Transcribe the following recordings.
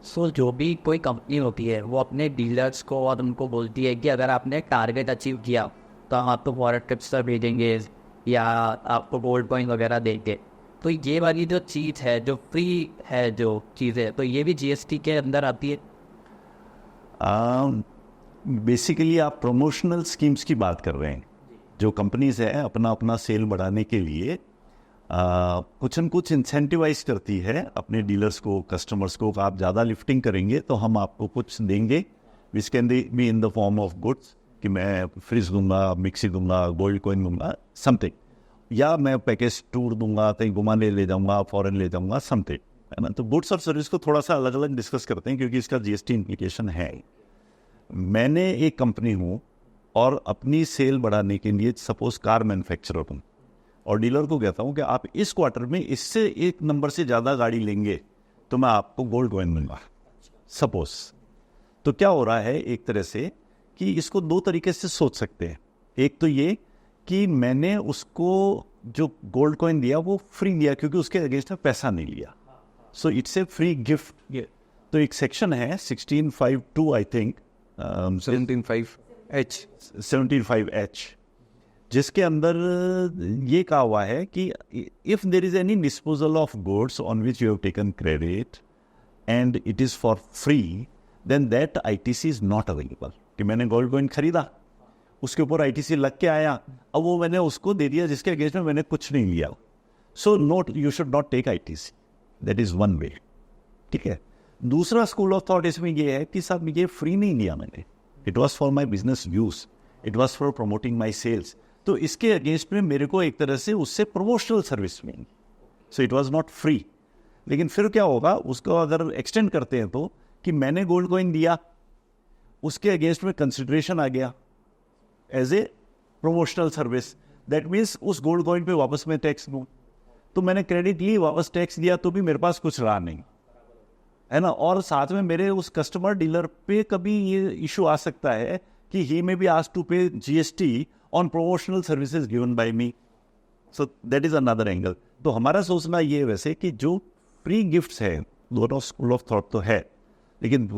सो जो भी कोई कंपनी होती है वो अपने डीलर्स को और उनको बोलती है कि अगर आपने टारगेट अचीव किया तो हम आपको फॉरेन ट्रिप्स पर भेजेंगे या आपको गोल्ड कॉइन वगैरह देंगे। तो ये वाली जो चीज़ है, जो फ्री है जो चीज़ है, तो ये भी जीएसटी के अंदर आती है। बेसिकली आप प्रमोशनल स्कीम्स की बात कर रहे हैं। जो कंपनीज है अपना अपना सेल बढ़ाने के लिए कुछ न कुछ इंसेंटिवाइज करती है अपने डीलर्स को, कस्टमर्स को। आप ज़्यादा लिफ्टिंग करेंगे तो हम आपको कुछ देंगे, which can be in the form of goods, कि मैं फ्रिज दूंगा, मिक्सी दूंगा, गोल्ड कॉइन दूंगा, समथिंग, या मैं पैकेज टूर दूंगा, कहीं घुमाने ले जाऊंगा, फॉरेन ले जाऊंगा, समथिंग, है ना। तो गुड्स और सर्विस को थोड़ा सा अलग अलग डिस्कस करते हैं क्योंकि इसका जीएसटी इम्प्लीकेशन है। मैंने एक कंपनी हूँ और अपनी सेल बढ़ाने के लिए सपोज कार मैन्युफैक्चरर हूँ और डीलर को कहता हूँ कि आप इस क्वार्टर में इससे एक नंबर से ज़्यादा गाड़ी लेंगे तो मैं आपको गोल्ड कॉइन दूंगा, सपोज। तो क्या हो रहा है, एक तरह से कि इसको दो तरीके से सोच सकते हैं। एक तो ये कि मैंने उसको जो गोल्ड कॉइन दिया वो फ्री दिया क्योंकि उसके अगेंस्ट में पैसा नहीं लिया, so it's a free gift. तो एक सेक्शन है 1652 आई थिंक 17.5H, जिसके अंदर ये कहा हुआ है कि if there is any disposal of goods on which you have taken credit and it is for free, then that ITC is not available. कि मैंने गोल्ड कॉइन खरीदा, उसके ऊपर आईटीसी लग के आया, अब वो मैंने उसको दे दिया जिसके अगेंस्ट में मैंने कुछ नहीं लिया, so not you should not take ITC. That is one way, ठीक है। दूसरा स्कूल ऑफ थॉट इसमें ये है कि साहब ये फ्री नहीं लिया मैंने, it was for my business use, it was for promoting my sales. तो इसके अगेंस्ट में मेरे को एक तरह से उससे प्रमोशनल सर्विस मिली, so it was not free. लेकिन फिर क्या होगा, उसको अगर एक्सटेंड करते हैं तो कि मैंने गोल्ड कॉइन दिया, उसके अगेंस्ट में कंसिडरेशन आ गया as a promotional service, that means उस गोल्ड कॉइन पे वापस मैं टैक्स दूँ। तो मैंने क्रेडिट ली, वापस टैक्स दिया, तो भी मेरे पास कुछ रहा नहीं, है ना। और साथ में मेरे उस कस्टमर डीलर पे कभी ये इशू आ सकता है कि ही मे बी आस्क्ड टू पे GST on promotional services given by me, so that is another angle. तो हमारा सोचना ये वैसे कि जो फ्री गिफ्ट्स है, दोनों स्कूल ऑफ थॉट तो है, लेकिन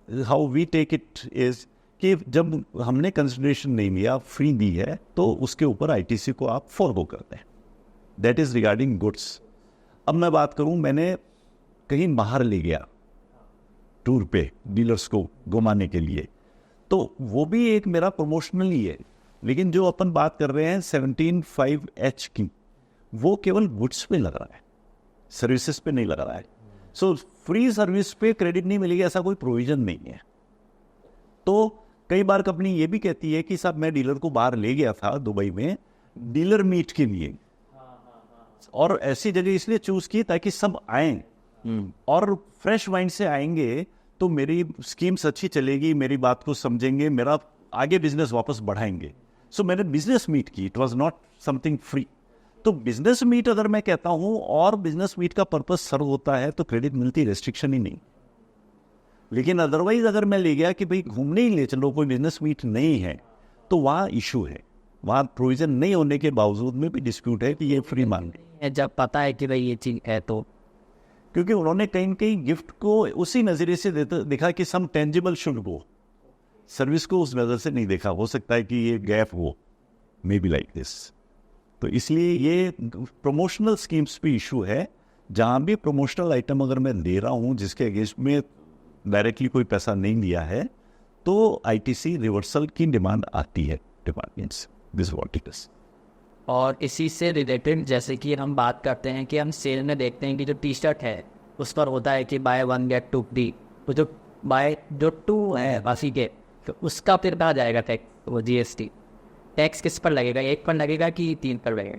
how we take it is कि जब हमने कंसिडरेशन नहीं लिया, फ्री दी है, तो उसके ऊपर आईटीसी को आप फॉरगो करते हैं। That is regarding goods. अब मैं बात करूं, मैंने कहीं बाहर ले गया टूर पे डीलर्स को घुमाने के लिए, तो वो भी एक मेरा प्रमोशनल ही है। लेकिन जो अपन बात कर रहे हैं 17.5H की, वो केवल गुड्स पे लग रहा है, सर्विसेज पे नहीं लग रहा है। सो फ्री सर्विस पे क्रेडिट नहीं मिलेगी, ऐसा कोई प्रोविजन नहीं है। तो कई बार कंपनी ये भी कहती है कि साहब मैं डीलर को बाहर ले गया था दुबई में डीलर मीट के लिए, और ऐसी जगह इसलिए चूज की ताकि सब आए और फ्रेश माइंड से आएंगे तो मेरी स्कीम्स अच्छी चलेगी, मेरी बात को समझेंगे, मेरा आगे बिजनेस वापस बढ़ाएंगे। सो मैंने बिजनेस मीट की, it was not something free. तो बिजनेस मीट अगर मैं कहता हूं और बिजनेस मीट का पर्पस सर्व होता है तो क्रेडिट मिलती, रेस्ट्रिक्शन ही नहीं। लेकिन अदरवाइज अगर मैं ले गया कि भाई घूमने ही ले चलो, कोई बिजनेस मीट नहीं है, तो वहाँ इशू है, वहाँ प्रोविजन नहीं होने के बावजूद में भी डिस्प्यूट है कि ये फ्री मांग है जब पता है कि भाई ये चीज़ है। तो क्योंकि उन्होंने कहीं न कहीं गिफ्ट को उसी नज़रिए से देखा कि सम टेंजिबल शुड गो, सर्विस को उस नज़र से नहीं देखा। हो सकता है कि ये गैप हो, मे बी लाइक दिस। तो इसलिए ये प्रमोशनल स्कीम्स पे इशू है। जहाँ भी प्रमोशनल आइटम अगर मैं दे रहा हूँ जिसके अगेंस्ट में डायरेक्टली कोई पैसा नहीं लिया है, तो आईटीसी रिवर्सल की डिमांड आती है departments, this what it is. और इसी से रिलेटेड जैसे कि हम बात करते हैं कि हम सेल में देखते हैं कि जो टी शर्ट है उस पर होता है कि बाय 1 गेट 2 फ्री, तो जो 2 है बाकी के, तो उसका फिर कहाँ जाएगा टैक्स, वो जीएसटी टैक्स किस पर लगेगा, 1 पर लगेगा कि 3 पर लगेगा?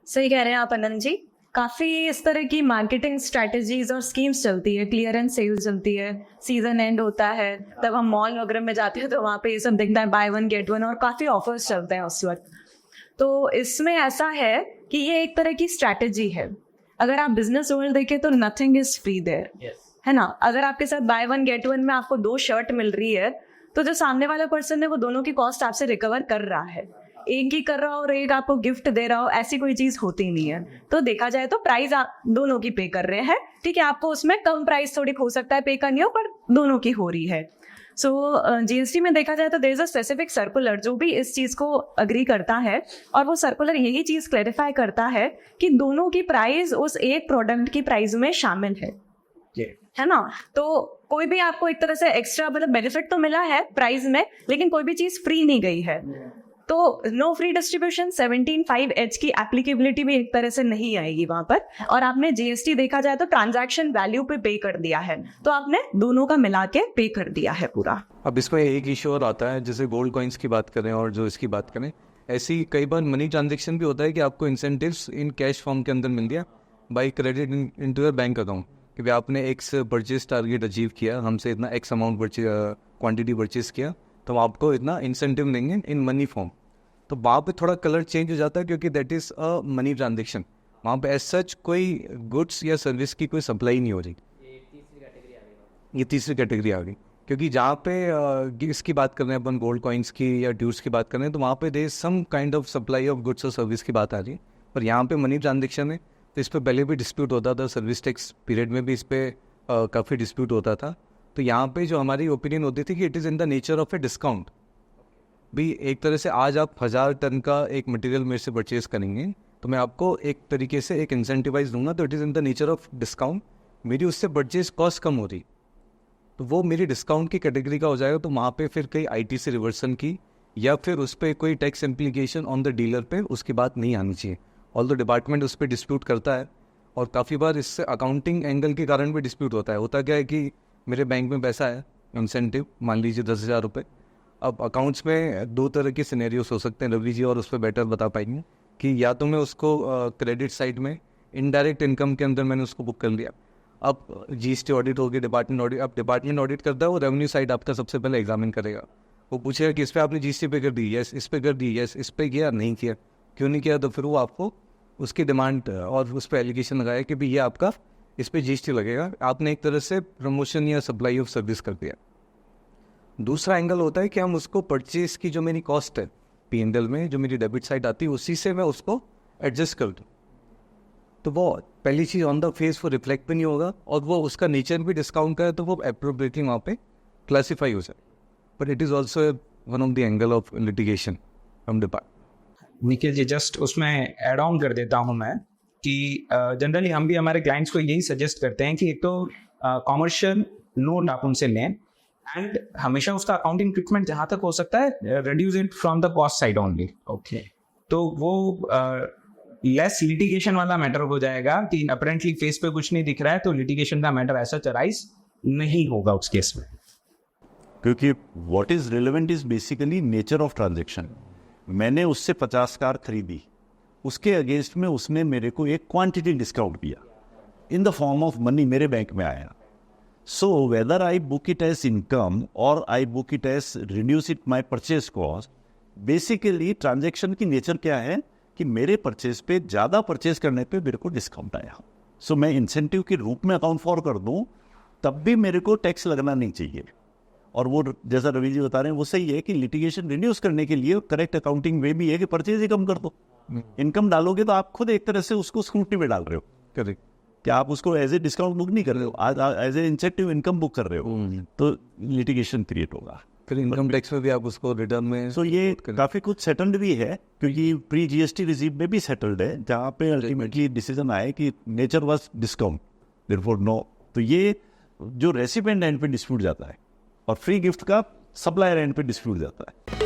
सही कह रहे हैं आप आनंद जी। काफ़ी इस तरह की मार्केटिंग स्ट्रैटेजीज और स्कीम्स चलती है, क्लियरेंस सेल चलती है, सीजन एंड होता है, तब हम मॉल वगैरह में जाते हैं तो वहाँ पे ये सब दिखता है, बाय 1 गेट 1, और काफ़ी ऑफर्स चलते हैं उस वक्त। तो इसमें ऐसा है कि ये एक तरह की स्ट्रैटेजी है। अगर आप बिजनेस ओनर देखें तो नथिंग इज फ्री देयर, है ना। अगर आपके साथ बाय 1 गेट 1 में आपको 2 शर्ट मिल रही है, तो जो सामने वाला पर्सन है वो दोनों की कॉस्ट आपसे रिकवर कर रहा है। एक ही कर रहा हो और एक आपको गिफ्ट दे रहा हो, ऐसी कोई चीज होती नहीं है। तो देखा जाए तो प्राइस दोनों की पे कर रहे हैं, ठीक है, आपको उसमें कम प्राइस थोड़ी हो सकता है पे करनी हो, पर दोनों की हो रही है। सो जीएसटी में देखा जाए तो there is a specific circular जो भी इस चीज को अग्री करता है, और वो सर्कुलर यही चीज क्लैरिफाई करता है कि दोनों की प्राइस उस एक प्रोडक्ट की प्राइस में शामिल है ना। तो कोई भी आपको एक तरह से एक्स्ट्रा मतलब बेनिफिट तो मिला है प्राइस में, लेकिन कोई भी चीज फ्री नहीं गई है। तो नो फ्री डिस्ट्रीब्यूशन 17(5)(h) की एप्लीकेबिलिटी भी एक तरह से नहीं आएगी वहां पर। और आपने जीएसटी देखा जाए तो ट्रांजैक्शन वैल्यू पे कर दिया है, तो आपने दोनों का मिला के पे कर दिया है पूरा। अब इसमें एक इशू और आता है, जैसे गोल्ड कॉइन्स की बात करें और जो इसकी बात करें, ऐसी कई बार मनी ट्रांजेक्शन भी होता है कि आपको इंसेंटिव्स इन कैश फॉर्म के अंदर मिल गया by credit into your bank account, कि भाई आपने एक्स परचेज टारगेट अचीव किया, हमसे इतना एक्स अमाउंट क्वांटिटी परचेज किया, तो हम आपको इतना इंसेंटिव देंगे इन मनी फॉर्म। तो वहाँ पे थोड़ा कलर चेंज हो जाता है, क्योंकि that is a money transaction. वहाँ पे एज सच कोई गुड्स या सर्विस की कोई सप्लाई नहीं हो रही, ये तीसरी कैटेगरी आ गई। क्योंकि जहाँ पे इसकी बात कर रहे हैं अपन, गोल्ड कॉइन्स की या ड्यूज की बात कर रहे हैं, तो वहाँ पे there some kind of supply of goods और सर्विस की बात आ रही है। पर यहाँ पे मनी ट्रांजेक्शन है, तो इस पर पहले भी डिस्प्यूट होता था, सर्विस टैक्स पीरियड में भी इस पर काफ़ी डिस्प्यूट होता था। तो यहाँ पे जो हमारी ओपिनियन होती थी कि it is in the nature of a discount. भी एक तरह से आज आप 1000 टन का एक मटेरियल मेरे से परचेज करेंगे, तो मैं आपको एक तरीके से एक इंसेंटिवाइज दूंगा, तो it is in the nature of discount. मेरी उससे परचेज कॉस्ट कम हो रही, तो वो मेरी डिस्काउंट की कैटेगरी का हो जाएगा। तो वहाँ पे फिर कई आईटीसी रिवर्सन की या फिर उस पर कोई tax implication on the dealer पे उसकी बात नहीं आनी चाहिए। ऑल द डिपार्टमेंट उस पर डिस्प्यूट करता है, और काफ़ी बार इससे अकाउंटिंग एंगल के कारण भी डिस्प्यूट होता है। होता क्या है कि मेरे बैंक में पैसा है इंसेंटिव, मान लीजिए 10,000 रुपये। अब अकाउंट्स में दो तरह के सिनेरियोस हो सकते हैं, रवि जी और उस पर बेटर बता पाएंगे, कि या तो मैं उसको क्रेडिट साइड में इनडायरेक्ट इनकम के अंदर मैंने उसको बुक कर लिया। अब जीएसटी ऑडिट होगी, डिपार्टमेंट ऑडिट, अब डिपार्टमेंट ऑडिट करता है, वो रेवेन्यू साइड आपका सबसे पहले एग्जामिन करेगा। वो पूछेगा कि इस पर आपने जीएसटी पे कर दी, यस, इस पे कर दी, यस, इस पे किया, नहीं किया, क्यों नहीं किया, तो फिर वो आपको उसकी डिमांड और उस पर एलिगेशन लगाया कि भाई ये आपका इस पर जीएसटी लगेगा, आपने एक तरह से प्रमोशन या सप्लाई ऑफ सर्विस कर दिया। दूसरा एंगल होता है कि हम उसको परचेज की जो मेरी कॉस्ट है पीएनएल में, जो मेरी डेबिट साइड आती है, उसी से मैं उसको एडजस्ट कर दूँ। तो वो पहली चीज़ ऑन द फेस वो रिफ्लेक्ट भी नहीं होगा, और वो उसका नेचर भी डिस्काउंट का है, तो वो एप्रोप्रिएटली वहाँ पे क्लासीफाई हो जाए। But it is also one of the angle of litigation from department. Nikhil ji, just उसमें ऐड ऑन कर देता हूँ मैं कि जनरली हम भी हमारे क्लाइंट्स को यही सजेस्ट करते हैं कि एक तो कॉमर्शियल नोट आप उनसे लें, एंड हमेशा उसका अकाउंटिंग ट्रीटमेंट जहाँ तक हो सकता है reduce it from the cost side only. Okay, तो वो लेस लिटिगेशन वाला मैटर हो जाएगा कि अपरेंटली फेस पे कुछ नहीं दिख रहा है, तो लिटिगेशन का मैटर ऐसा अराइज नहीं होगा उस केस में। क्योंकि what is relevant is basically nature of transaction. मैंने उससे 50 कार खरीदी, उसके अगेंस्ट में उसने मेरे को एक क्वांटिटी डिस्काउंट दिया in the form of money, मेरे बैंक में आया। So whether I book it as income और I book it as reduce it my purchase cost, basically transaction की नेचर क्या है कि मेरे परचेज पे ज़्यादा परचेज करने पे मेरे को डिस्काउंट आया। सो मैं इंसेंटिव के रूप में अकाउंट फॉर कर दूं, तब भी मेरे को टैक्स लगना नहीं चाहिए। और वो जैसा रवि जी बता रहे हैं वो सही है कि लिटिगेशन रिड्यूस करने के लिए करेक्ट अकाउंटिंग वे भी है कि परचेज ही कम कर दो। इनकम डालोगे तो आप खुद एक तरह से उसको स्क्रूटनी में डाल रहे हो, करेक्ट, कि आप उसको एज ए डिस्काउंट बुक नहीं कर रहे हो, आज as a incentive income book कर रहे हो, तो लिटिगेशन क्रिएट होगा। फिर इनकम टैक्स में भी आप उसको रिटर्न में सो ये काफ़ी कुछ सेटल्ड भी है, क्योंकि प्री जीएसटी रिसीव में भी सेटल्ड है, जहाँ पे अल्टीमेटली डिसीजन आए कि nature was discount, therefore no. तो ये जो रेसिपिएंट एंड पे डिस्प्यूट जाता है, और फ्री गिफ्ट का सप्लायर एंड पे डिस्प्यूट जाता है।